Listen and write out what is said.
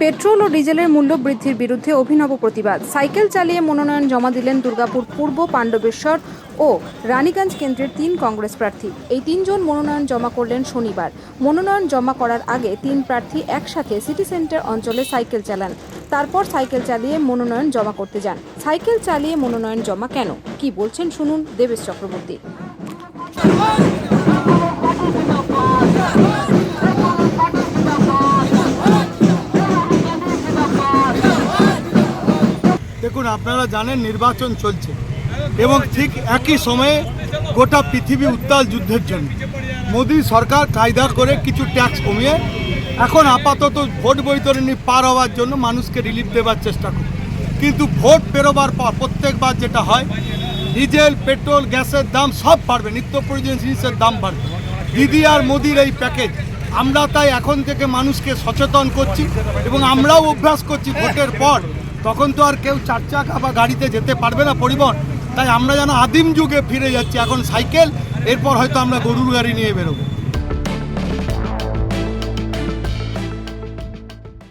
Petrol ও ডিজেলের মূল্য বৃদ্ধির বিরুদ্ধে অভিনব প্রতিবাদ। সাইকেল চালিয়ে মনোনয়ন জমা দিলেন দুর্গাপুর পূর্ব, পাণ্ডবেশ্বর ও রানীগঞ্জ কেন্দ্রের ৩ কংগ্রেস প্রার্থী। এই ৩ জন মনোনয়ন জমা করলেন শনিবার। মনোনয়ন জমা করার আগে ৩ প্রার্থী একসাথে সিটি সেন্টার অঞ্চলে সাইকেল চালান। তারপর সাইকেল চালিয়ে মনোনয়ন জমা করতে যান। সাইকেল চালিয়ে মনোনয়ন জমা কেন, কি বলছেন শুনুন দেবেশ চক্রবর্তী। দেখুন, আপনারা জানেন নির্বাচন চলছে এবং ঠিক একই সময়ে গোটা পৃথিবী উত্তাল যুদ্ধের জন্য মোদী সরকার কায়দা করে কিছু ট্যাক্স কমিয়ে এখন আপাতত ভোট বৈতরণী পার হওয়ার জন্য মানুষকে রিলিফ দেওয়ার চেষ্টা করে। কিন্তু ভোট পেরোবার পর প্রত্যেকবার যেটা হয়, ডিজেল, পেট্রোল, গ্যাসের দাম সব বাড়বে, নিত্য প্রয়োজনীয় জিনিসের দাম বাড়বে। দিদি আর মোদির এই প্যাকেজ, আমরা তাই এখন থেকে মানুষকে সচেতন করছি এবং আমরাও অভ্যাস করছি ভোটের পর তখন তো আর কেউ 4 চাকা বা গাড়িতে যেতে পারবে না পরিবহন, তাই আমরা যেন আদিম যুগে ফিরে যাচ্ছি। এখন সাইকেল, এরপর হয়তো আমরা গরুর গাড়ি নিয়ে বেরোবো।